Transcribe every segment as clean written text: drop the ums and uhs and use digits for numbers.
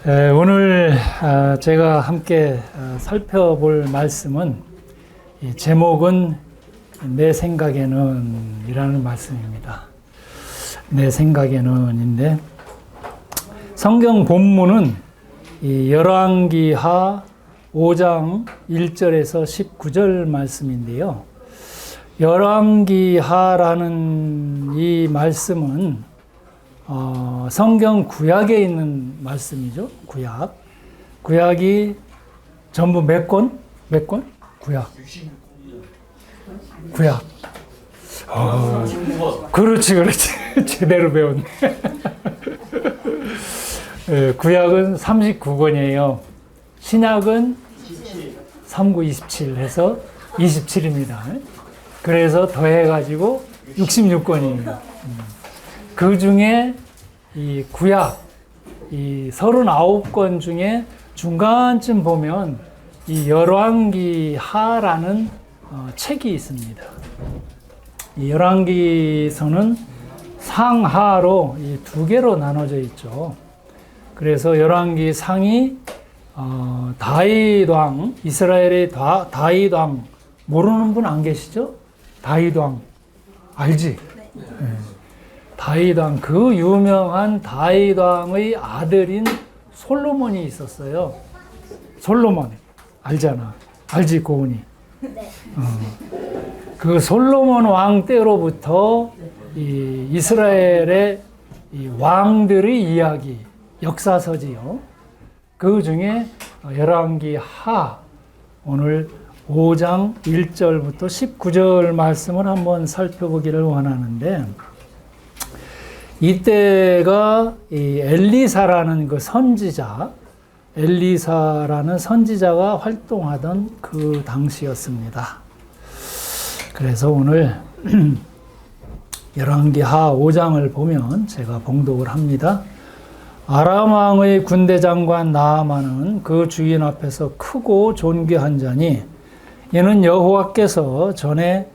오늘 제가 함께 살펴볼 말씀은 제목은 내 생각에는 이라는 말씀입니다. 내 생각에는인데 성경 본문은 열왕기하 5장 1절에서 19절 말씀인데요. 열왕기하라는 이 말씀은 성경 구약에 있는 말씀이죠. 구약이 전부 몇 권? 구약. 그렇지. 제대로 배웠네. 구약은 39권이에요. 신약은 39, 27 해서 27입니다. 그래서 더해가지고 66권이에요. 그 중에 이 구약, 이 39권 중에 중간쯤 보면 이 열왕기하라는 책이 있습니다. 이 열왕기서는 상하로 이 두 개로 나눠져 있죠. 그래서 열왕기 상이 다윗 왕, 이스라엘의 다윗 왕 모르는 분 안 계시죠? 다윗 왕 알지? 네. 다윗 왕, 그 유명한 다윗 왕의 아들인 솔로몬이 있었어요. 솔로몬 알잖아. 알지, 고은이? 네. 그 솔로몬 왕 때로부터 이 이스라엘의 이 왕들의 이야기, 역사서지요. 그 중에 열왕기하 오늘 5장 1절부터 19절 말씀을 한번 살펴보기를 원하는데, 이때가 이 엘리사라는 그 엘리사라는 선지자가 활동하던 그 당시였습니다. 그래서 오늘 열왕기하 5장을 보면 제가 봉독을 합니다. 아람 왕의 군대 장관 나아만은 그 주인 앞에서 크고 존귀한 자니 이는 여호와께서 전에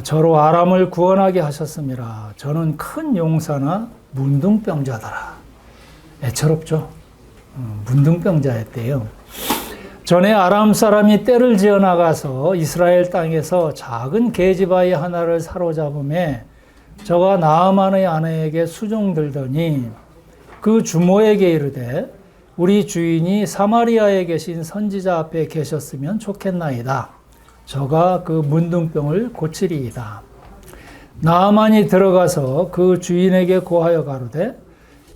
저로 아람을 구원하게 하셨음이라. 저는 큰 용사나 문둥병자더라. 애처롭죠? 문둥병자였대요. 전에 아람 사람이 떼를 지어 나가서 이스라엘 땅에서 작은 계집아이 하나를 사로잡음에 저가 나아만의 아내에게 수종들더니 그 주모에게 이르되 우리 주인이 사마리아에 계신 선지자 앞에 계셨으면 좋겠나이다. 저가 그 문둥병을 고치리이다. 나아만이 들어가서 그 주인에게 고하여 가로되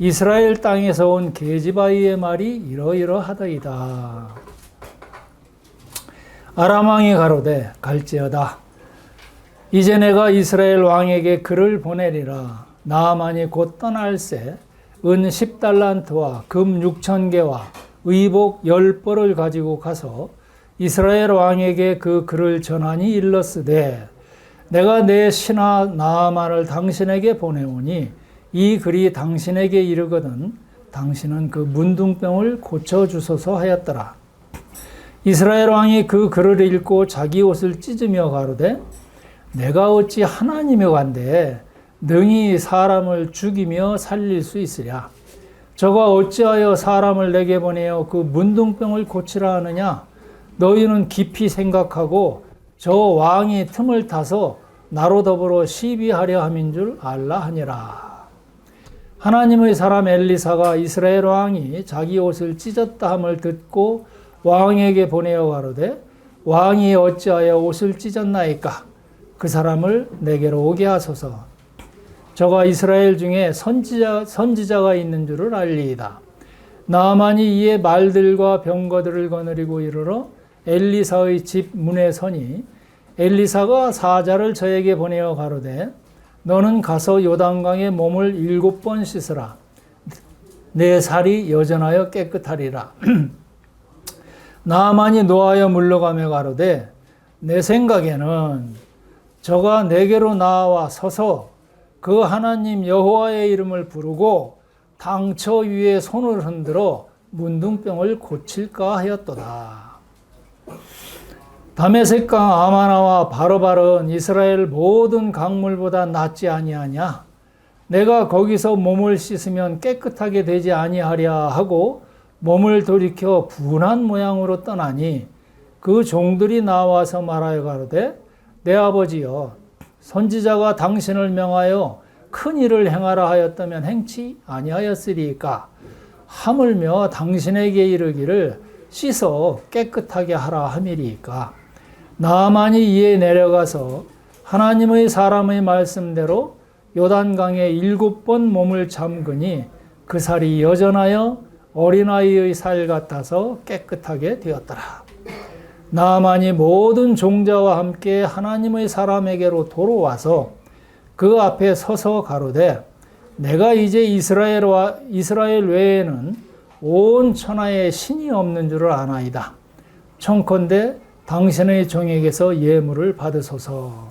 이스라엘 땅에서 온 계집아이의 말이 이러이러하더이다. 아람 왕이 가로되 갈지어다. 이제 내가 이스라엘 왕에게 글을 보내리라. 나아만이 곧 떠날새 은 10달란트와 금 6,000개와 의복 10벌을 가지고 가서 이스라엘 왕에게 그 글을 전하니 일렀으되 내가 내 신하 나아만을 당신에게 보내오니 이 글이 당신에게 이르거든 당신은 그 문둥병을 고쳐주소서 하였더라. 이스라엘 왕이 그 글을 읽고 자기 옷을 찢으며 가로되 내가 어찌 하나님의 관대 능히 사람을 죽이며 살릴 수 있으랴. 저가 어찌하여 사람을 내게 보내어 그 문둥병을 고치라 하느냐. 너희는 깊이 생각하고 저 왕이 틈을 타서 나로 더불어 시비하려 함인 줄 알라 하니라. 하나님의 사람 엘리사가 이스라엘 왕이 자기 옷을 찢었다 함을 듣고 왕에게 보내어 가로되 왕이 어찌하여 옷을 찢었나이까. 그 사람을 내게로 오게 하소서. 저가 이스라엘 중에 선지자가 있는 줄을 알리이다. 나아만이 이에 말들과 병거들을 거느리고 이르러 엘리사의 집 문에 서니 엘리사가 사자를 저에게 보내어 가로되 너는 가서 요단강에 몸을 7번 씻으라. 내 살이 여전하여 깨끗하리라. 나아만이 노하여 물러가며 가로되 내 생각에는 저가 내게로 나와 서서 그 하나님 여호와의 이름을 부르고 당처 위에 손을 흔들어 문둥병을 고칠까 하였도다. 다메섹강 아마나와 바로바른 이스라엘 모든 강물보다 낫지 아니하냐? 내가 거기서 몸을 씻으면 깨끗하게 되지 아니하랴 하고 몸을 돌이켜 분한 모양으로 떠나니 그 종들이 나와서 말하여 가로되 내 아버지여 선지자가 당신을 명하여 큰 일을 행하라 하였다면 행치 아니하였으리까 하물며 당신에게 이르기를 씻어 깨끗하게 하라 함이리까 나아만이 이에 내려가서 하나님의 사람의 말씀대로 요단강에 7번 몸을 잠그니 그 살이 여전하여 어린아이의 살 같아서 깨끗하게 되었더라. 나아만이 모든 종자와 함께 하나님의 사람에게로 돌아와서 그 앞에 서서 가로되 내가 이제 이스라엘 외에는 온 천하에 신이 없는 줄을 아나이다. 청컨대 당신의 종에게서 예물을 받으소서.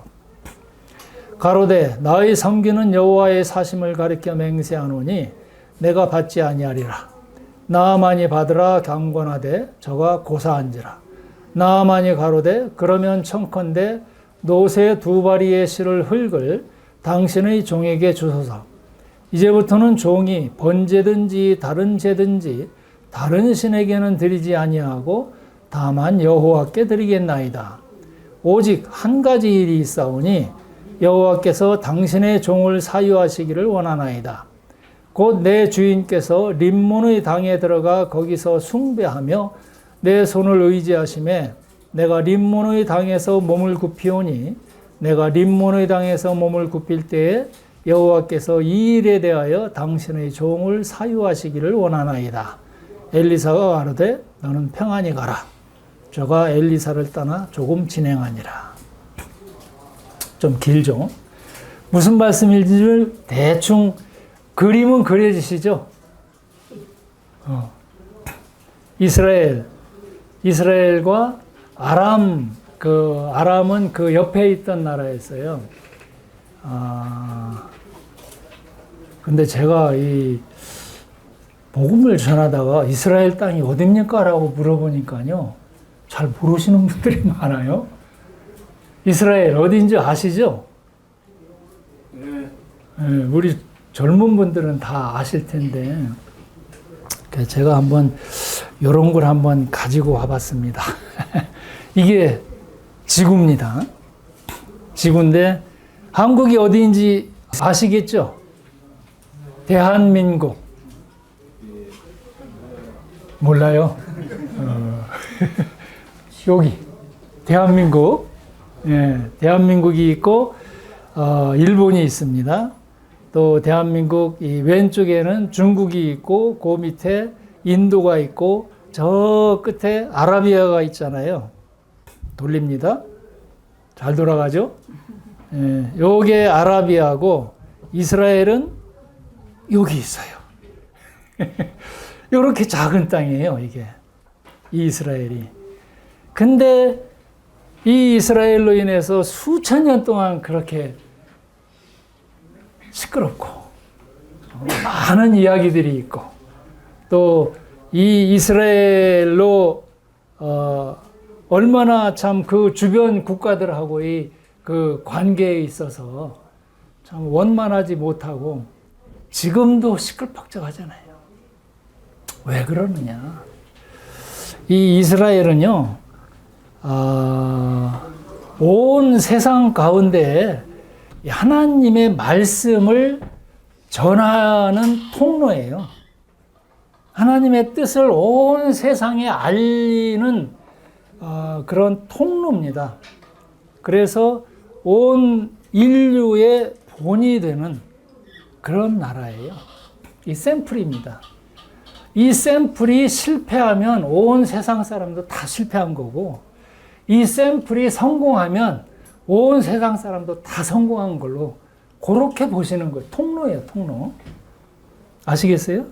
가로되 나의 섬기는 여호와의 사심을 가리켜 맹세하노니 내가 받지 아니하리라. 나아만이 받으라 경건하되 저가 고사한지라. 나아만이 가로되 그러면 청컨대 노새 2바리의 실을 흙을 당신의 종에게 주소서. 이제부터는 종이 번제든지 다른 제든지 다른 신에게는 드리지 아니하고 다만 여호와께 드리겠나이다. 오직 한 가지 일이 있사오니 여호와께서 당신의 종을 사유하시기를 원하나이다. 곧 내 주인께서 림몬의 당에 들어가 거기서 숭배하며 내 손을 의지하심에 내가 림몬의 당에서 몸을 굽히오니 내가 림몬의 당에서 몸을 굽힐 때에 여호와께서 이 일에 대하여 당신의 종을 사유하시기를 원하나이다. 엘리사가 가로되 너는 평안히 가라. 저가 엘리사를 떠나 조금 진행하니라. 좀 길죠. 무슨 말씀인지를 대충 그림은 그려지시죠. 이스라엘과 아람은 그 옆에 있던 나라였어요. 근데 제가 이 복음을 전하다가 이스라엘 땅이 어딥니까? 라고 물어보니까요. 잘 모르시는 분들이 많아요. 이스라엘 어딘지 아시죠? 네, 우리 젊은 분들은 다 아실 텐데 제가 한번 이런 걸 한번 가지고 와봤습니다. 이게 지구입니다. 지구인데 한국이 어디인지 아시겠죠? 대한민국. 몰라요? 여기 대한민국. 예, 대한민국이 있고 일본이 있습니다. 또 대한민국 이 왼쪽에는 중국이 있고 그 밑에 인도가 있고 저 끝에 아라비아가 있잖아요. 돌립니다. 잘 돌아가죠? 예, 요게 아라비아고 이스라엘은 여기 있어요. 이렇게 작은 땅이에요, 이게. 이 이스라엘이. 근데 이 이스라엘로 인해서 수천 년 동안 그렇게 시끄럽고 많은 이야기들이 있고 또 이 이스라엘로 얼마나 참 그 주변 국가들하고의 그 관계에 있어서 참 원만하지 못하고 지금도 시끌벅적하잖아요. 왜 그러느냐? 이 이스라엘은요, 온 세상 가운데 하나님의 말씀을 전하는 통로예요. 하나님의 뜻을 온 세상에 알리는 그런 통로입니다. 그래서 온 인류의 본이 되는 그런 나라예요. 이 샘플입니다. 이 샘플이 실패하면 온 세상 사람도 다 실패한 거고, 이 샘플이 성공하면 온 세상 사람도 다 성공한 걸로 그렇게 보시는 거예요. 통로예요, 통로. 아시겠어요?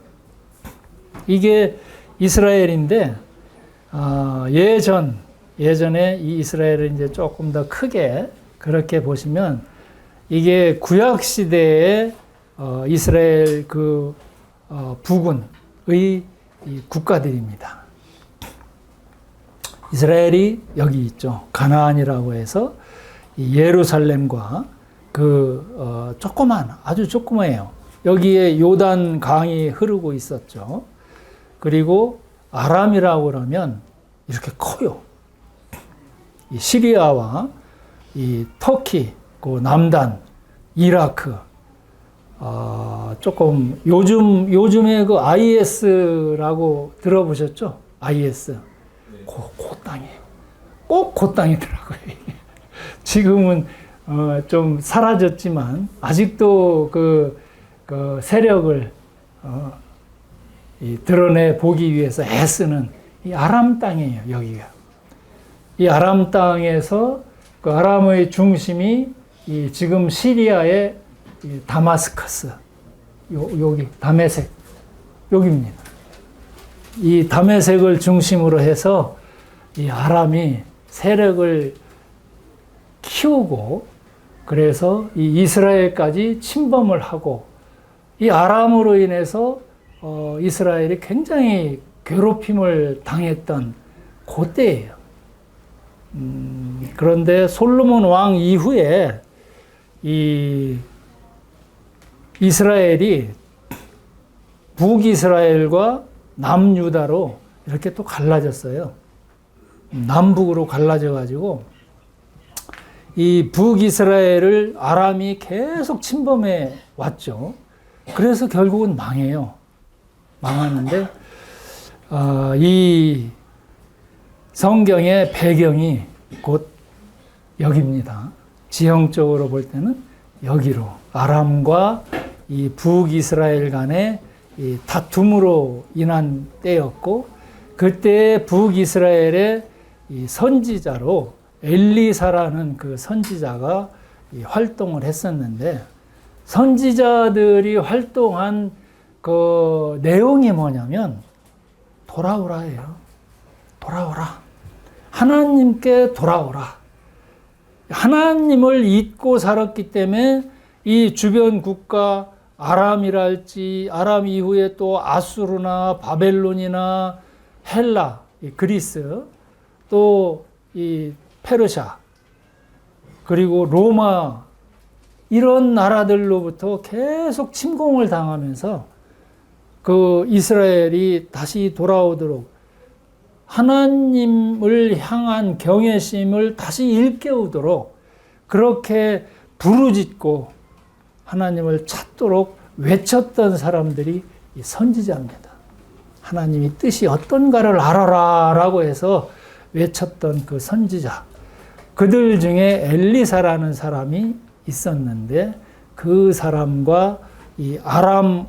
이게 이스라엘인데, 예전에 이 이스라엘을 이제 조금 더 크게 그렇게 보시면, 이게 구약시대의 이스라엘 부근의 이 국가들입니다. 이스라엘이 여기 있죠. 가나안이라고 해서 예루살렘과 아주 조그마해요. 여기에 요단 강이 흐르고 있었죠. 그리고 아람이라고 그러면 이렇게 커요. 이 시리아와 이 터키, 그 남단, 이라크, 조금 요즘에 그 IS라고 들어보셨죠? IS. 그 땅이에요. 꼭 그 땅이더라고요. 지금은 좀 사라졌지만 아직도 그 세력을 드러내 보기 위해서 애쓰는 이 아람 땅이에요. 여기가. 이 아람 땅에서 그 아람의 중심이 이 지금 시리아의 이 다마스커스, 여기 다메섹, 여기입니다. 이 다메섹을 중심으로 해서 이 아람이 세력을 키우고 그래서 이 이스라엘까지 침범을 하고 이 아람으로 인해서 이스라엘이 굉장히 괴롭힘을 당했던 그때예요. 그런데 솔로몬 왕 이후에 이 이스라엘이 북이스라엘과 남유다로 이렇게 또 갈라졌어요. 남북으로 갈라져 가지고 이 북이스라엘을 아람이 계속 침범해 왔죠. 그래서 결국은 망해요. 망하는데 이 성경의 배경이 곧 여기입니다. 지형적으로 볼 때는 여기로 아람과 이 북이스라엘 간의 이 다툼으로 인한 때였고 그때 북이스라엘의 이 선지자로 엘리사라는 그 선지자가 이 활동을 했었는데 선지자들이 활동한 그 내용이 뭐냐면 돌아오라예요. 돌아오라. 하나님께 돌아오라. 하나님을 잊고 살았기 때문에 이 주변 국가 아람이랄지 아람 이후에 또 아수르나 바벨론이나 헬라, 그리스 또 이 페르시아 그리고 로마 이런 나라들로부터 계속 침공을 당하면서 그 이스라엘이 다시 돌아오도록 하나님을 향한 경외심을 다시 일깨우도록 그렇게 부르짖고 하나님을 찾도록 외쳤던 사람들이 이 선지자입니다. 하나님이 뜻이 어떤가를 알아라 라고 해서 외쳤던 그 선지자. 그들 중에 엘리사라는 사람이 있었는데 그 사람과 이 아람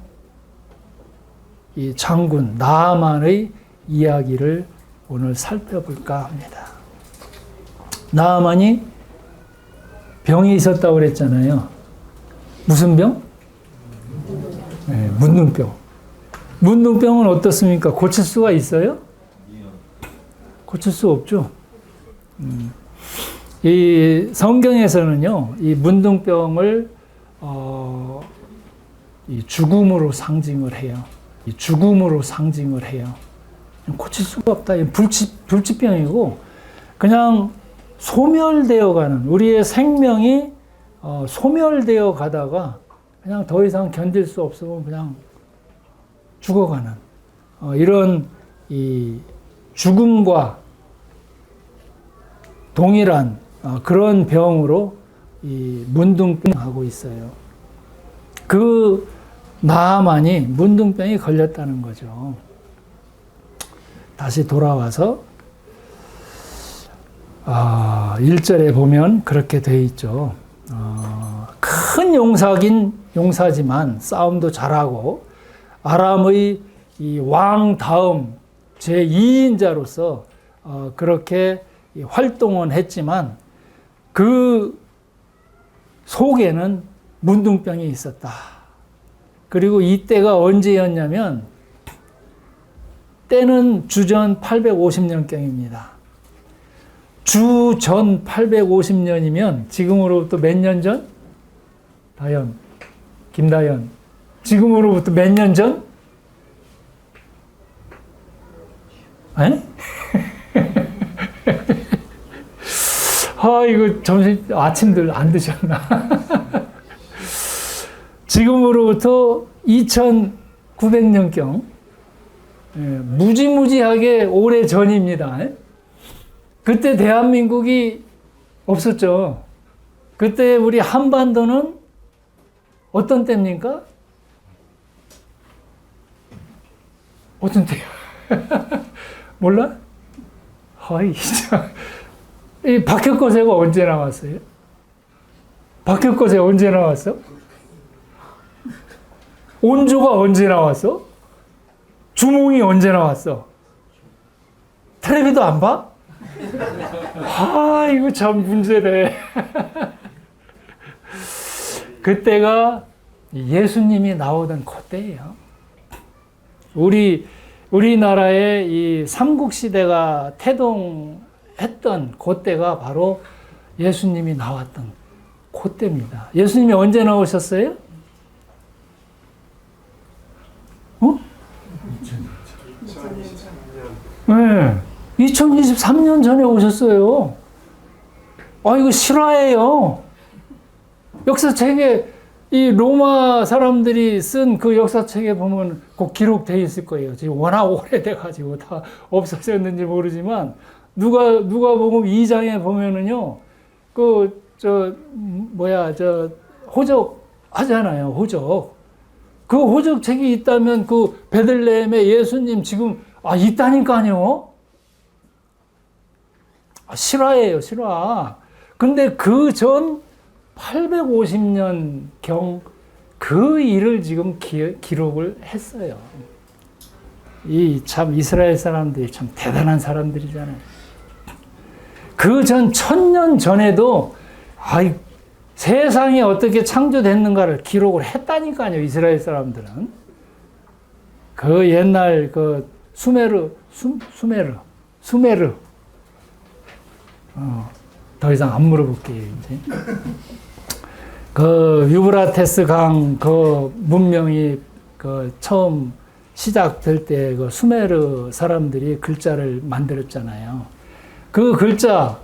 이 장군 나아만의 이야기를 오늘 살펴볼까 합니다. 나아만이 병이 있었다고 그랬잖아요. 무슨 병? 네, 문둥병. 문둥병은 어떻습니까? 고칠 수가 있어요? 고칠 수 없죠. 이 성경에서는요, 이 문둥병을 이 죽음으로 상징을 해요. 이 죽음으로 상징을 해요. 고칠 수가 없다. 불치병이고 그냥 소멸되어 가는 우리의 생명이 소멸되어 가다가 그냥 더 이상 견딜 수 없으면 그냥 죽어가는 이런 이 죽음과 동일한 그런 병으로 이 문둥병하고 있어요. 그 나아만이 문둥병이 걸렸다는 거죠. 다시 돌아와서 1절에 보면 그렇게 돼 있죠. 큰 용사지만 싸움도 잘하고 아람의 이 왕 다음 제2인자로서 그렇게 활동은 했지만 그 속에는 문둥병이 있었다. 그리고 이때가 언제였냐면 때는 주전 850년경입니다. 주전 850년이면 지금으로부터 몇 년 전? 다현, 김다현. 지금으로부터 몇 년 전? 에? 이거 아침들 안 드셨나? 지금으로부터 2900년경, 무지무지하게 오래 전입니다. 그때 대한민국이 없었죠. 그때 우리 한반도는 어떤 때입니까? 어떤 때요? 몰라? 아이, 진짜. 이 박혁거세가 언제 나왔어요? 박혁거세 언제 나왔어? 온조가 언제 나왔어? 주몽이 언제 나왔어? 텔레비도 안 봐? 아, 이거 참 문제네. 그때가 예수님이 나오던 그때예요. 우리나라의 이 삼국시대가 태동했던 그때가 바로 예수님이 나왔던 그때입니다. 예수님이 언제 나오셨어요? 2023년 전에 오셨어요. 이거 실화예요. 역사책에 이 로마 사람들이 쓴 그 역사책에 보면 꼭 기록되어 있을 거예요. 지금 워낙 오래돼가지고 다 없어졌는지 모르지만 누가복음 2장에 보면은요, 호적 하잖아요. 호적. 그 호적책이 있다면 그 베들레헴에 예수님 지금 있다니까요. 실화예요, 실화. 근데 그 전 850년경 그 일을 지금 기록을 했어요. 참 이스라엘 사람들이 참 대단한 사람들이잖아요. 그 전 1000년 전에도 세상이 어떻게 창조됐는가를 기록을 했다니까요. 이스라엘 사람들은. 그 옛날 그 수메르 더 이상 안 물어볼게요, 이제. 그 유브라테스 강 그 문명이 그 처음 시작될 때 그 수메르 사람들이 글자를 만들었잖아요. 그 글자,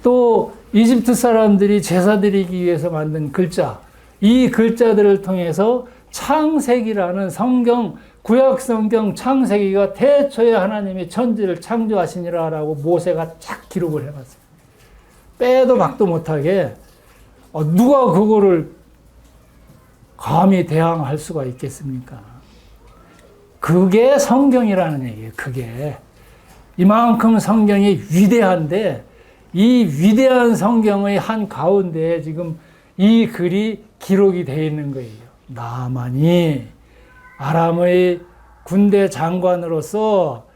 또 이집트 사람들이 제사 드리기 위해서 만든 글자, 이 글자들을 통해서 창세기라는 성경, 구약 성경 창세기가 태초에 하나님이 천지를 창조하시니라라고 모세가 쫙 기록을 해봤어요. 빼도 박도 못하게. 누가 그거를 감히 대항할 수가 있겠습니까? 그게 성경이라는 얘기예요. 그게. 이만큼 성경이 위대한데 이 위대한 성경의 한 가운데에 지금 이 글이 기록이 되어 있는 거예요. 나만이 아람의 군대 장관으로서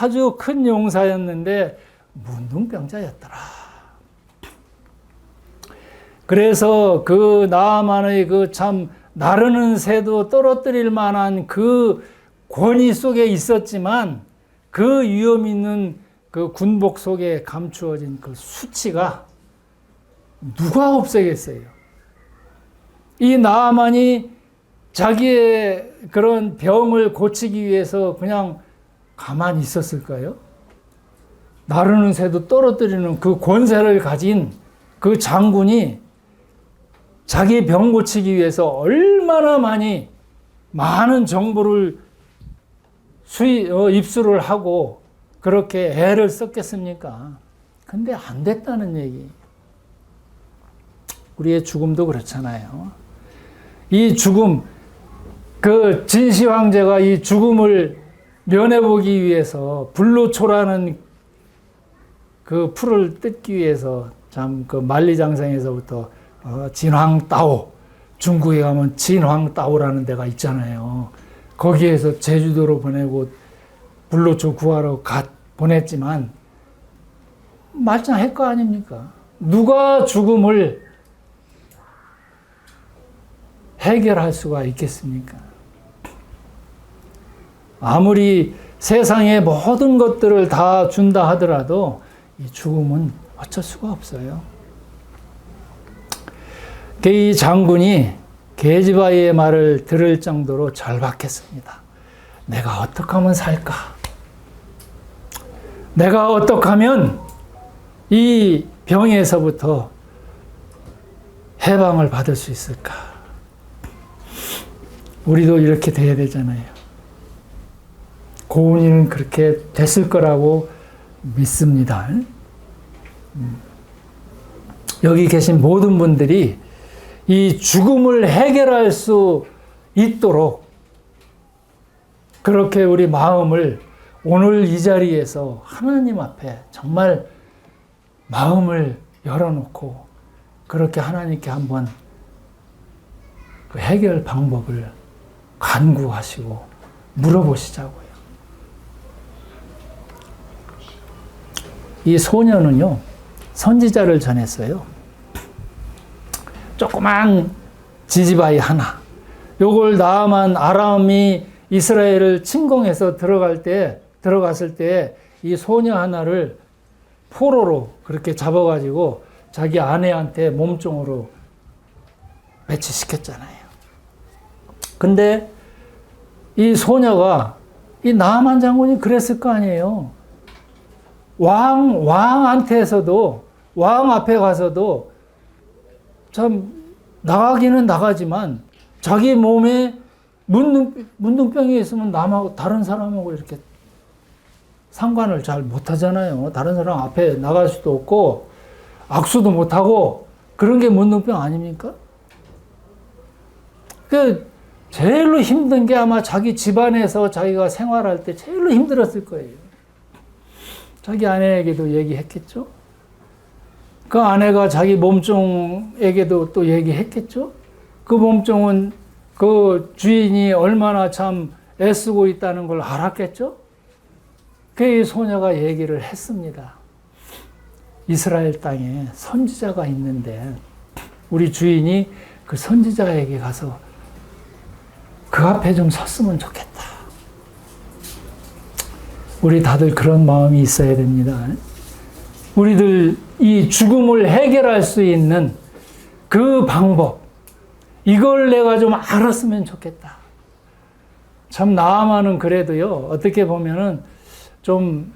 아주 큰 용사였는데 문둥병자였더라. 그래서 그 나만의 그 참 나르는 새도 떨어뜨릴 만한 그 권위 속에 있었지만 그 위험 있는 그 군복 속에 감추어진 그 수치가 누가 없애겠어요? 이 나만이 자기의 그런 병을 고치기 위해서 그냥 가만히 있었을까요? 나르는 새도 떨어뜨리는 그 권세를 가진 그 장군이 자기 병 고치기 위해서 얼마나 많은 정보를 입수를 하고 그렇게 애를 썼겠습니까? 근데 안 됐다는 얘기. 우리의 죽음도 그렇잖아요. 이 죽음, 그 진시 황제가 이 죽음을 면해보기 위해서 불로초라는 그 풀을 뜯기 위해서 참 그 만리장성에서부터 진황따오, 중국에 가면 진황따오라는 데가 있잖아요. 거기에서 제주도로 보내고 불로초 구하러 보냈지만 말짱할 거 아닙니까? 누가 죽음을 해결할 수가 있겠습니까? 아무리 세상의 모든 것들을 다 준다 하더라도 이 죽음은 어쩔 수가 없어요. 이 장군이 게지바이의 말을 들을 정도로 절박했습니다. 내가 어떻게 하면 살까? 내가 어떻게 하면 이 병에서부터 해방을 받을 수 있을까? 우리도 이렇게 돼야 되잖아요. 고은이는 그렇게 됐을 거라고 믿습니다. 여기 계신 모든 분들이 이 죽음을 해결할 수 있도록 그렇게 우리 마음을 오늘 이 자리에서 하나님 앞에 정말 마음을 열어놓고 그렇게 하나님께 한번 그 해결 방법을 간구하시고 물어보시자고요. 이 소녀는요, 선지자를 전했어요. 조그만 지지바이 하나. 요걸 나아만 아람이 이스라엘을 침공해서 들어갔을 때 이 소녀 하나를 포로로 그렇게 잡아가지고 자기 아내한테 몸종으로 배치시켰잖아요. 근데 이 소녀가 이 나아만 장군이 그랬을 거 아니에요. 왕한테서도 왕 앞에 가서도 참 나가기는 나가지만 자기 몸에 문둥병이 있으면 남하고 다른 사람하고 이렇게 상관을 잘 못하잖아요. 다른 사람 앞에 나갈 수도 없고 악수도 못하고 그런 게 문둥병 아닙니까? 그 제일로 힘든 게 아마 자기 집안에서 자기가 생활할 때 제일로 힘들었을 거예요. 자기 아내에게도 얘기했겠죠? 그 아내가 자기 몸종에게도 또 얘기했겠죠? 그 몸종은 그 주인이 얼마나 참 애쓰고 있다는 걸 알았겠죠? 그 소녀가 얘기를 했습니다. 이스라엘 땅에 선지자가 있는데 우리 주인이 그 선지자에게 가서 그 앞에 좀 섰으면 좋겠다. 우리 다들 그런 마음이 있어야 됩니다. 우리들 이 죽음을 해결할 수 있는 그 방법, 이걸 내가 좀 알았으면 좋겠다. 참 나아만은 그래도요, 어떻게 보면은 좀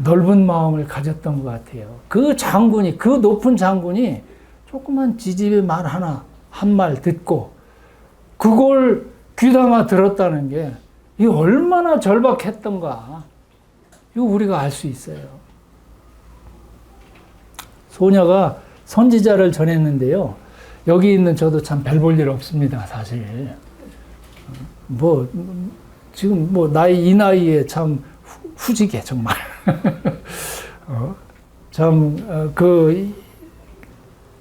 넓은 마음을 가졌던 것 같아요. 그 장군이, 그 높은 장군이 조그만 지집의 말 하나, 한 말 듣고 그걸 귀담아 들었다는 게 이게 얼마나 절박했던가. 이거 우리가 알 수 있어요. 소녀가 선지자를 전했는데요. 여기 있는 저도 참 별 볼 일 없습니다, 사실. 지금 이 나이에 참 후지게, 정말.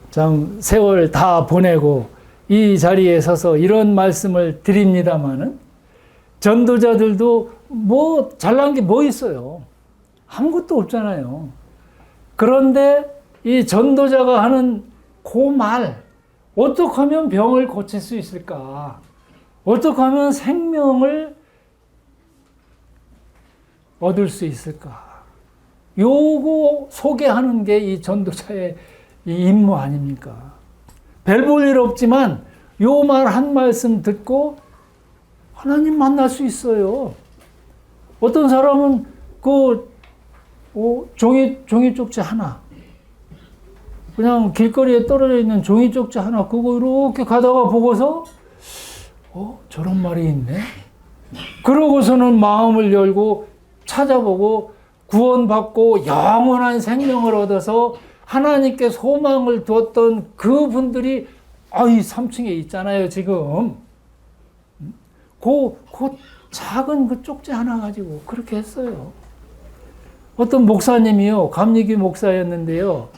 참 세월 다 보내고 이 자리에 서서 이런 말씀을 드립니다마는 전도자들도 잘난 게 뭐 있어요? 아무것도 없잖아요. 그런데 이 전도자가 하는 그 말, 어떻게 하면 병을 고칠 수 있을까? 어떻게 하면 생명을 얻을 수 있을까? 요거 소개하는 게 이 전도자의 이 임무 아닙니까? 별 볼 일 없지만 요 말 한 말씀 듣고 하나님 만날 수 있어요. 어떤 사람은 종이 쪽지 하나, 그냥 길거리에 떨어져 있는 종이 쪽지 하나, 그거 이렇게 가다가 보고서 저런 말이 있네. 그러고서는 마음을 열고 찾아보고 구원받고 영원한 생명을 얻어서 하나님께 소망을 두었던 그분들이 이 3층에 있잖아요, 지금. 그 작은 그 쪽지 하나 가지고 그렇게 했어요. 어떤 목사님이요, 감리교 목사였는데요.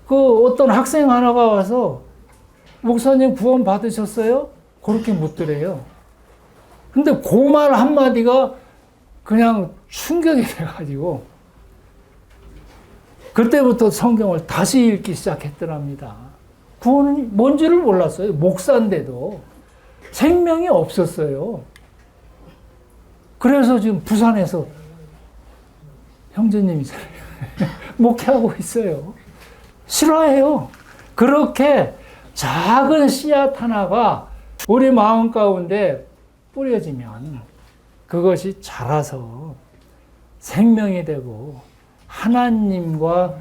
그 어떤 학생 하나가 와서 목사님 구원 받으셨어요? 그렇게 묻더래요. 근데 그 말 한마디가 그냥 충격이 돼가지고 그때부터 성경을 다시 읽기 시작했더랍니다. 구원이 뭔지를 몰랐어요. 목사인데도 생명이 없었어요. 그래서 지금 부산에서 형제님이잖아요. 목회하고 있어요. 싫어해요. 그렇게 작은 씨앗 하나가 우리 마음 가운데 뿌려지면 그것이 자라서 생명이 되고 하나님과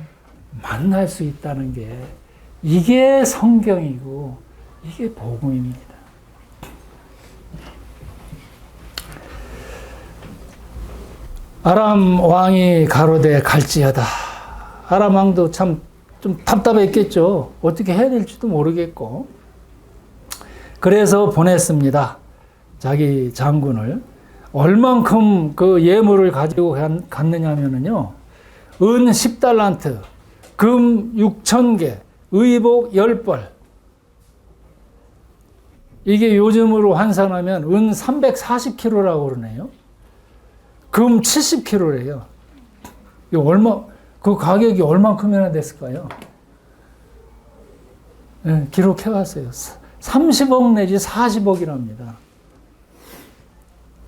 만날 수 있다는 게 이게 성경이고 이게 복음입니다. 아람 왕이 가로되 갈지어다. 아람 왕도 참 좀 답답했겠죠. 어떻게 해야 될지도 모르겠고. 그래서 보냈습니다. 자기 장군을. 얼만큼 그 예물을 가지고 갔느냐면요. 은 10달란트, 금 6,000개, 의복 10벌. 이게 요즘으로 환산하면 은 340kg라고 그러네요. 금 70kg래요. 그 가격이 얼만큼이나 됐을까요? 네, 기록해봤어요. 30억 내지 40억이랍니다.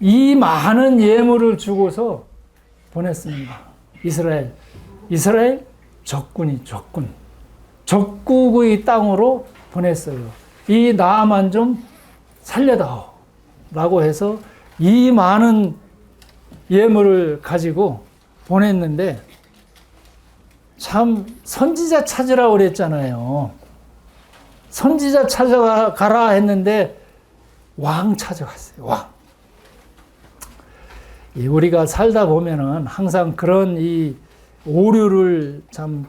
이 많은 예물을 주고서 보냈습니다. 이스라엘 적국의 땅으로 보냈어요. 이 나만 좀 살려다오 라고 해서 이 많은 예물을 가지고 보냈는데, 참 선지자 찾으라고 그랬잖아요. 선지자 찾아가라 했는데 왕 찾아갔어요. 왕. 우리가 살다 보면은 항상 그런 이 오류를 참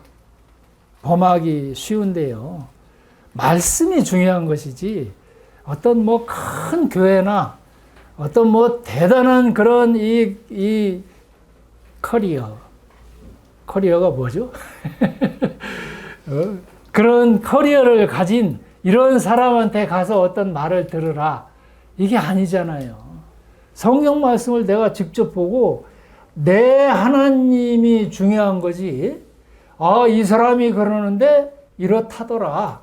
범하기 쉬운데요. 말씀이 중요한 것이지, 어떤 뭐 큰 교회나 어떤 뭐 대단한 그런 이 커리어가 뭐죠? 그런 커리어를 가진 이런 사람한테 가서 어떤 말을 들으라. 이게 아니잖아요. 성경 말씀을 내가 직접 보고 내 하나님이 중요한 거지. 아, 이 사람이 그러는데 이렇다더라.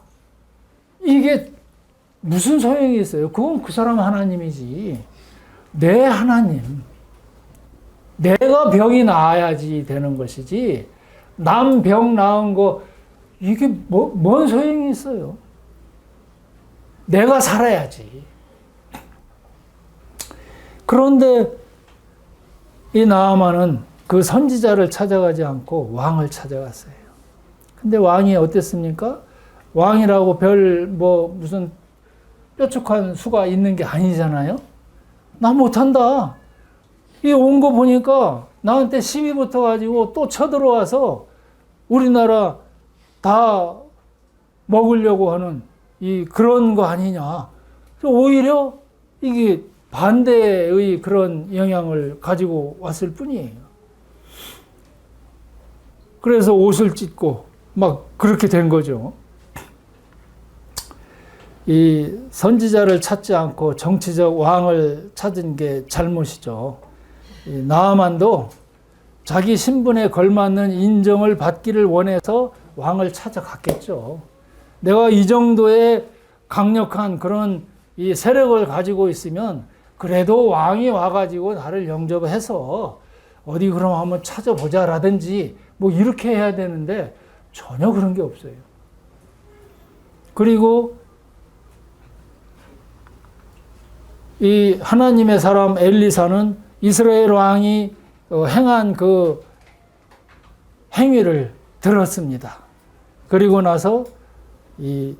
이게 무슨 소용이 있어요? 그건 그 사람 하나님이지. 내 하나님. 내가 병이 나아야지 되는 것이지, 남 병 나은 거, 이게 뭔 소용이 있어요? 내가 살아야지. 그런데 이 나아만은 그 선지자를 찾아가지 않고 왕을 찾아갔어요. 근데 왕이 어땠습니까? 왕이라고 무슨 뾰족한 수가 있는 게 아니잖아요? 나 못한다. 이 온 거 보니까 나한테 시비 붙어가지고 또 쳐들어와서 우리나라 다 먹으려고 하는 그런 거 아니냐. 오히려 이게 반대의 그런 영향을 가지고 왔을 뿐이에요. 그래서 옷을 찢고 막 그렇게 된 거죠. 이 선지자를 찾지 않고 정치적 왕을 찾은 게 잘못이죠. 나아만도 자기 신분에 걸맞는 인정을 받기를 원해서 왕을 찾아갔겠죠. 내가 이 정도의 강력한 그런 이 세력을 가지고 있으면 그래도 왕이 와가지고 나를 영접해서 어디 그럼 한번 찾아보자라든지 뭐 이렇게 해야 되는데 전혀 그런 게 없어요. 그리고 이 하나님의 사람 엘리사는 이스라엘 왕이 행한 그 행위를 들었습니다. 그리고 나서 이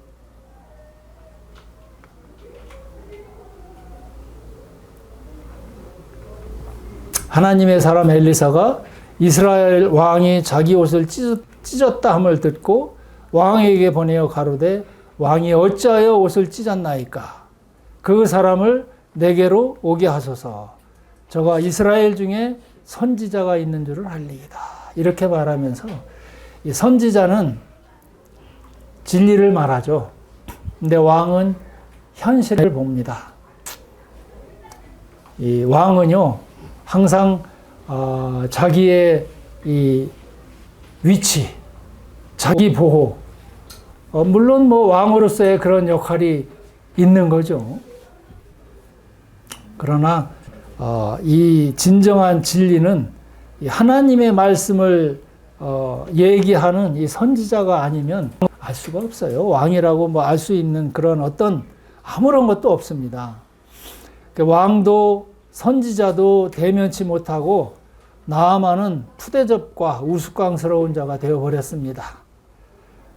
하나님의 사람 엘리사가 이스라엘 왕이 자기 옷을 찢었다 함을 듣고 왕에게 보내어 가로되 왕이 어찌하여 옷을 찢었나이까? 그 사람을 내게로 오게 하소서. 저가 이스라엘 중에 선지자가 있는 줄을 알리이다. 이렇게 말하면서 이 선지자는 진리를 말하죠. 근데 왕은 현실을 봅니다. 이 왕은요, 항상 자기의 이 위치, 자기 보호, 물론 뭐 왕으로서의 그런 역할이 있는 거죠. 그러나 이 진정한 진리는 하나님의 말씀을 얘기하는 이 선지자가 아니면 알 수가 없어요. 왕이라고 뭐 알 수 있는 그런 어떤 아무런 것도 없습니다. 왕도 선지자도 대면치 못하고 나아만은 푸대접과 우스꽝스러운 자가 되어버렸습니다.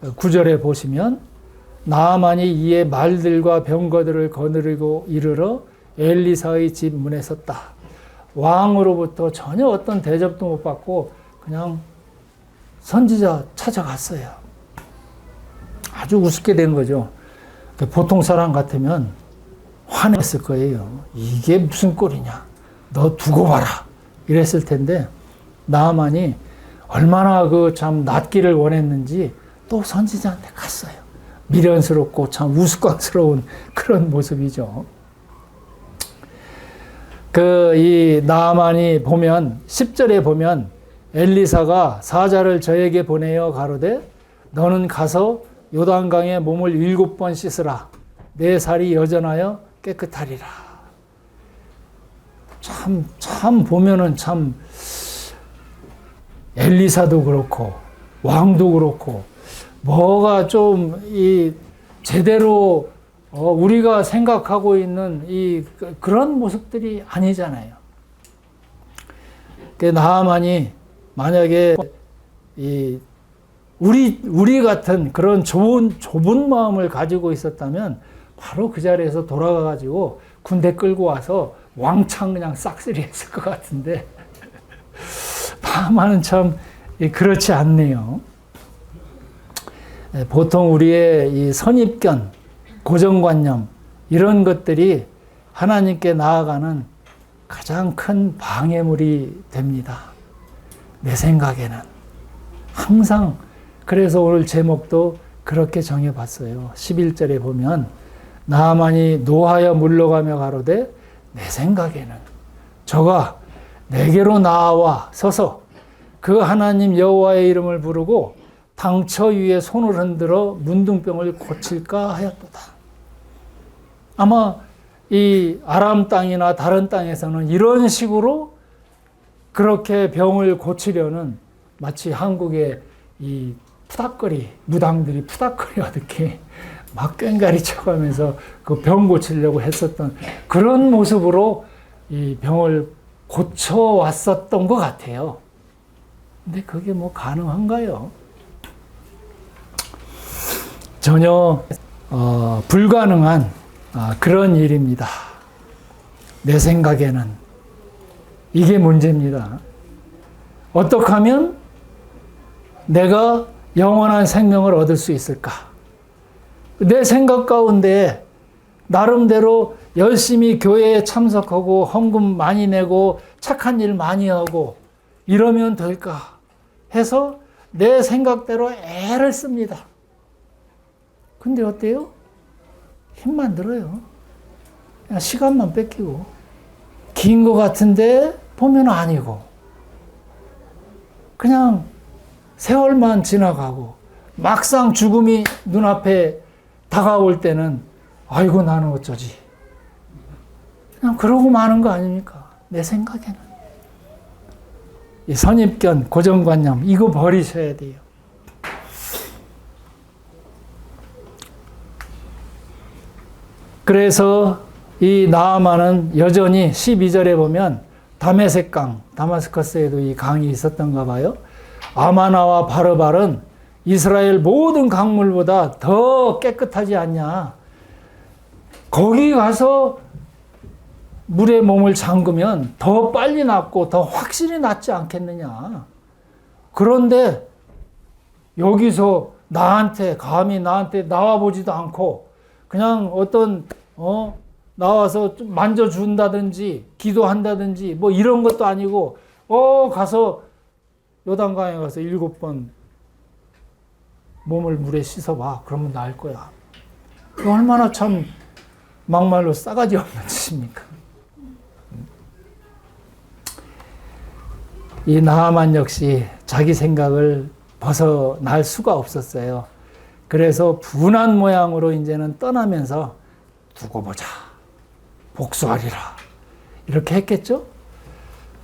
9절에 보시면 나아만이 이에 말들과 병거들을 거느리고 이르러 엘리사의 집 문에 섰다. 왕으로부터 전혀 어떤 대접도 못 받고 그냥 선지자 찾아갔어요. 아주 우습게 된 거죠. 보통 사람 같으면 화냈을 거예요. 이게 무슨 꼴이냐. 너 두고 봐라. 이랬을 텐데 나아만이 얼마나 그 참 낫기를 원했는지 또 선지자한테 갔어요. 미련스럽고 참 우스꽝스러운 그런 모습이죠. 이 나아만이 보면 10절에 보면 엘리사가 사자를 저에게 보내어 가로되 너는 가서 요단강에 몸을 7번 씻으라. 내 살이 여전하여 깨끗하리라. 참 보면은 참 엘리사도 그렇고 왕도 그렇고 뭐가 좀 제대로 우리가 생각하고 있는 그런 모습들이 아니잖아요. 나아만이 만약에 우리 같은 그런 좁은 마음을 가지고 있었다면 바로 그 자리에서 돌아가 가지고 군대 끌고 와서 왕창 그냥 싹쓸이 했을 것 같은데 나아만은 참 그렇지 않네요. 보통 우리의 이 선입견, 고정관념 이런 것들이 하나님께 나아가는 가장 큰 방해물이 됩니다. 내 생각에는 항상. 그래서 오늘 제목도 그렇게 정해봤어요. 11절에 보면 나아만이 노하여 물러가며 가로되 내 생각에는 저가 내게로 나와 서서 그 하나님 여호와의 이름을 부르고 당처 위에 손을 흔들어 문둥병을 고칠까 하였도다. 아마 이 아람 땅이나 다른 땅에서는 이런 식으로 그렇게 병을 고치려는 마치 한국의 이 푸닥거리, 무당들이 푸닥거리 하듯이 막 꽹가리 쳐가면서 그 병 고치려고 했었던 그런 모습으로 이 병을 고쳐왔었던 것 같아요. 근데 그게 뭐 가능한가요? 전혀 불가능한 그런 일입니다. 내 생각에는 이게 문제입니다. 어떻게 하면 내가 영원한 생명을 얻을 수 있을까? 내 생각 가운데 나름대로 열심히 교회에 참석하고 헌금 많이 내고 착한 일 많이 하고 이러면 될까 해서 내 생각대로 애를 씁니다. 근데 어때요? 힘만 들어요. 그냥 시간만 뺏기고 긴 것 같은데 보면 아니고 그냥 세월만 지나가고 막상 죽음이 눈앞에 다가올 때는 아이고 나는 어쩌지. 그냥 그러고 마는 거 아닙니까? 내 생각에는. 이 선입견, 고정관념 이거 버리셔야 돼요. 그래서 이 나아만은 여전히 12절에 보면 다메섹강, 다마스커스에도 이 강이 있었던가 봐요. 아마나와 바르발은 이스라엘 모든 강물보다 더 깨끗하지 않냐. 거기 가서 물에 몸을 잠그면 더 빨리 낫고 더 확실히 낫지 않겠느냐. 그런데 여기서 감히 나한테 나와보지도 않고 그냥 어떤 나와서 좀 만져준다든지 기도한다든지 뭐 이런 것도 아니고 가서 요단강에 가서 7번 몸을 물에 씻어봐. 그러면 나을 거야. 얼마나 참 막말로 싸가지 없는 짓입니까? 이 나아만 역시 자기 생각을 벗어날 수가 없었어요. 그래서 분한 모양으로 이제는 떠나면서 두고 보자. 복수하리라. 이렇게 했겠죠?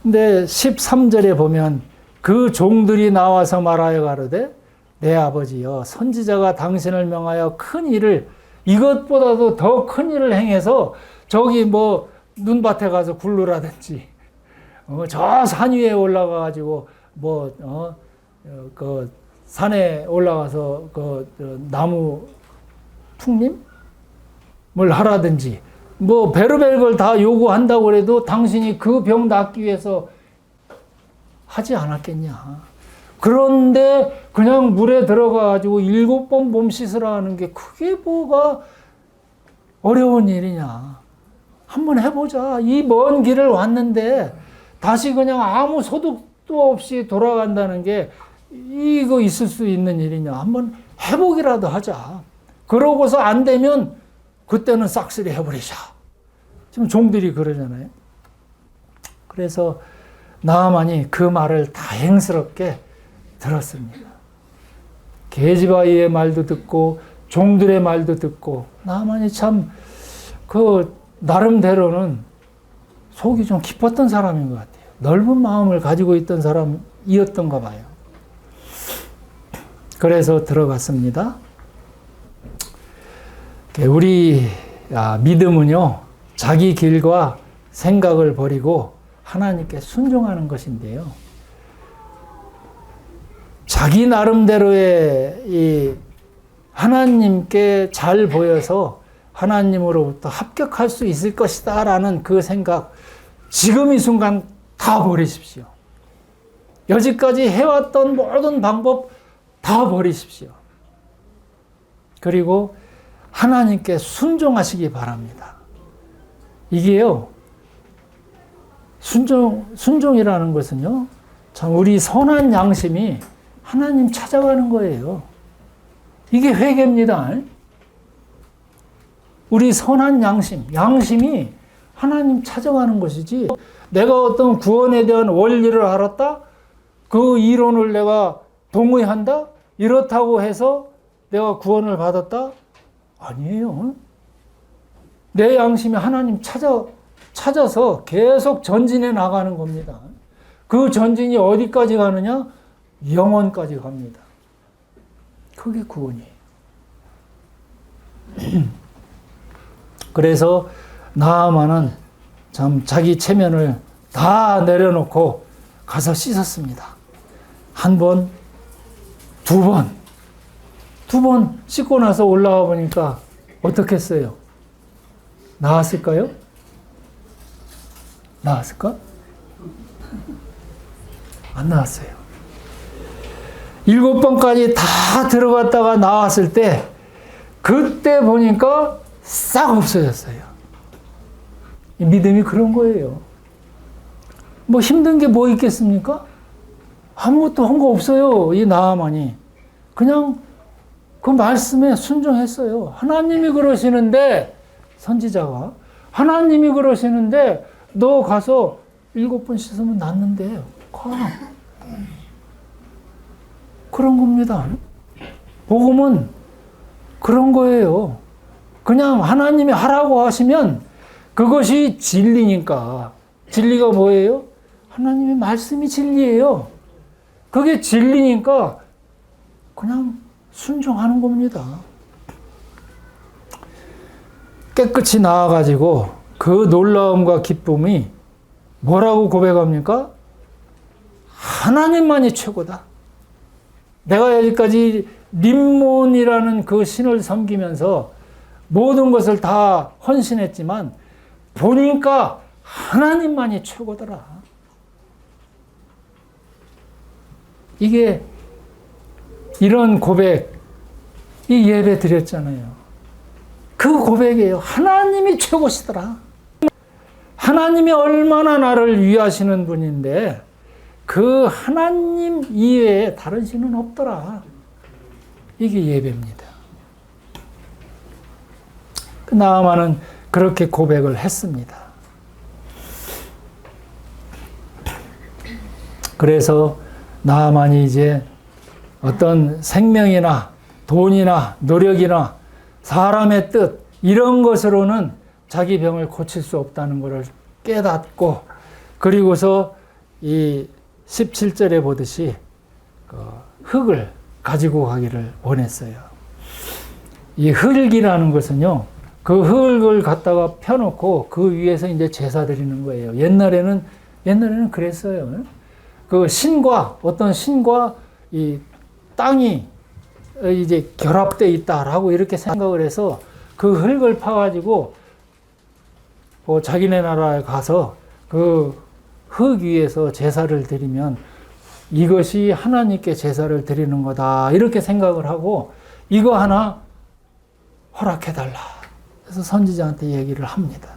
근데 13절에 보면 그 종들이 나와서 말하여 가로되 내 아버지여 선지자가 당신을 명하여 큰 일을 이것보다도 더 큰 일을 행해서 저기 뭐 눈밭에 가서 굴르라든지 저 산 위에 올라가 가지고 그 산에 올라가서 그 나무 퉁림을 하라든지 뭐 베르벨 다 요구한다고 해도 당신이 그 병 낫기 위해서 하지 않았겠냐. 그런데 그냥 물에 들어가가지고 7번 몸 씻으라 하는 게 그게 뭐가 어려운 일이냐. 한번 해보자. 이 먼 길을 왔는데 다시 그냥 아무 소득도 없이 돌아간다는 게 이거 있을 수 있는 일이냐. 한번 해보기라도 하자. 그러고서 안 되면 그때는 싹쓸이 해버리자. 지금 종들이 그러잖아요. 그래서 나아만이 그 말을 다행스럽게 들었습니다. 게지바이의 말도 듣고 종들의 말도 듣고 나아만이 참 그 나름대로는 속이 좀 깊었던 사람인 것 같아요. 넓은 마음을 가지고 있던 사람이었던가 봐요. 그래서 들어갔습니다. 우리 믿음은요, 자기 길과 생각을 버리고 하나님께 순종하는 것인데요. 자기 나름대로의 이 하나님께 잘 보여서 하나님으로부터 합격할 수 있을 것이다 라는 그 생각, 지금 이 순간 다 버리십시오. 여지까지 해왔던 모든 방법 다 버리십시오. 그리고 하나님께 순종하시기 바랍니다. 이게요, 순종이라는 것은요, 참 우리 선한 양심이 하나님 찾아가는 거예요. 이게 회개입니다. 우리 선한 양심이 하나님 찾아가는 것이지, 내가 어떤 구원에 대한 원리를 알았다? 그 이론을 내가 동의한다? 이렇다고 해서 내가 구원을 받았다? 아니에요. 내 양심이 하나님 찾아서 계속 전진해 나가는 겁니다. 그 전진이 어디까지 가느냐? 영원까지 갑니다. 그게 구원이에요. 그래서 나아만은 참 자기 체면을 다 내려놓고 가서 씻었습니다. 한 번, 두 번 씻고 나서 올라와 보니까 어떻겠어요? 나았을까요? 나았을까? 안 나왔어요. 7번까지 다 들어갔다가 나왔을 때, 그때 보니까 싹 없어졌어요. 믿음이 그런 거예요. 뭐 힘든 게 뭐 있겠습니까? 아무것도 한 거 없어요. 이 나아만이. 그냥 그 말씀에 순종했어요. 하나님이 그러시는데, 선지자가 하나님이 그러시는데 너 가서 7번 씻으면 낫는데 가. 그런 겁니다. 복음은 그런 거예요. 그냥 하나님이 하라고 하시면 그것이 진리니까. 진리가 뭐예요? 하나님의 말씀이 진리예요. 그게 진리니까 그냥 순종하는 겁니다. 깨끗이 나와가지고 그 놀라움과 기쁨이 뭐라고 고백합니까? 하나님만이 최고다. 내가 여기까지 림몬이라는 그 신을 섬기면서 모든 것을 다 헌신했지만 보니까 하나님만이 최고더라. 이게 이런 고백, 이 예배 드렸잖아요. 그 고백이에요. 하나님이 최고시더라. 하나님이 얼마나 나를 위하시는 분인데 그 하나님 이외에 다른 신은 없더라. 이게 예배입니다. 나아만은 그렇게 고백을 했습니다. 그래서 나아만이 이제 어떤 생명이나 돈이나 노력이나 사람의 뜻 이런 것으로는 자기 병을 고칠 수 없다는 것을 깨닫고, 그리고서 이 17절에 보듯이 흙을 가지고 가기를 원했어요. 이 흙이라는 것은요, 그 흙을 갖다가 펴놓고 그 위에서 이제 제사 드리는 거예요. 옛날에는 그랬어요. 그 어떤 신과 이 땅이 이제 결합되어 있다라고 이렇게 생각을 해서 그 흙을 파가지고 자기네 나라에 가서 그 흙 위에서 제사를 드리면 이것이 하나님께 제사를 드리는 거다. 이렇게 생각을 하고 이거 하나 허락해달라. 그래서 선지자한테 얘기를 합니다.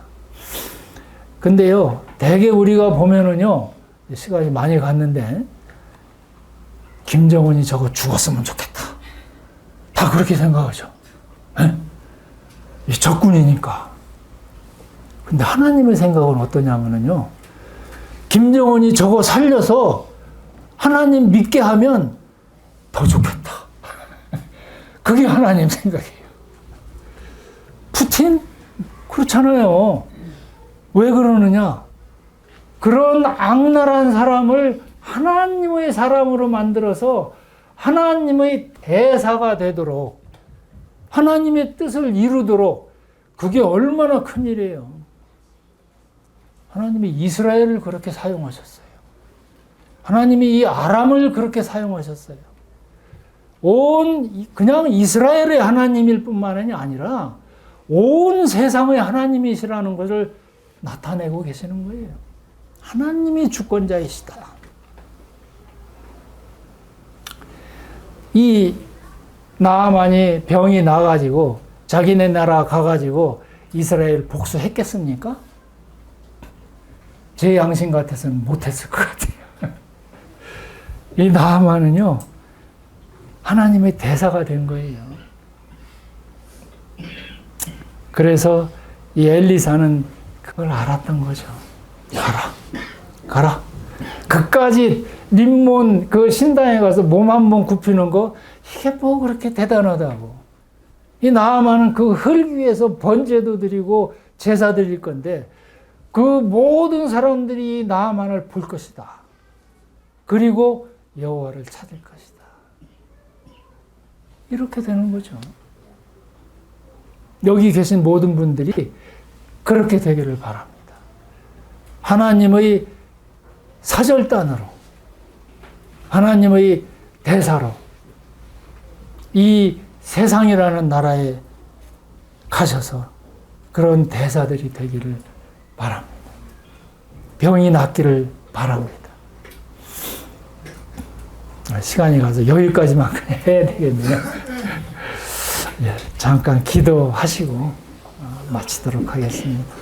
근데요, 대개 우리가 보면은요, 시간이 많이 갔는데, 김정은이 저거 죽었으면 좋겠다. 다 그렇게 생각하죠. 이 적군이니까. 근데 하나님의 생각은 어떠냐면요, 김정은이 저거 살려서 하나님 믿게 하면 더 좋겠다. 그게 하나님 생각이에요. 푸틴? 그렇잖아요. 왜 그러느냐? 그런 악랄한 사람을 하나님의 사람으로 만들어서 하나님의 대사가 되도록, 하나님의 뜻을 이루도록, 그게 얼마나 큰 일이에요. 하나님이 이스라엘을 그렇게 사용하셨어요. 하나님이 이 아람을 그렇게 사용하셨어요. 그냥 이스라엘의 하나님일 뿐만이 아니라 온 세상의 하나님이시라는 것을 나타내고 계시는 거예요. 하나님이 주권자이시다. 이 나아만이 병이 나가지고 자기네 나라 가가지고 이스라엘 복수했겠습니까? 제 양심 같아서는 못했을 것 같아요. 이 나아만은요, 하나님의 대사가 된 거예요. 그래서 이 엘리사는 그걸 알았던 거죠. 가라. 그까지 림몬 그 신당에 가서 몸 한 번 굽히는 거, 이게 뭐 그렇게 대단하다고. 이 나아만은 그 흙 위에서 번제도 드리고 제사 드릴 건데, 그 모든 사람들이 나아만을 볼 것이다. 그리고 여호와를 찾을 것이다. 이렇게 되는 거죠. 여기 계신 모든 분들이 그렇게 되기를 바랍니다. 하나님의 사절단으로, 하나님의 대사로 이 세상이라는 나라에 가셔서 그런 대사들이 되기를 바랍니다. 병이 낫기를 바랍니다. 시간이 가서 여기까지만 해야 되겠네요. 잠깐 기도하시고 마치도록 하겠습니다.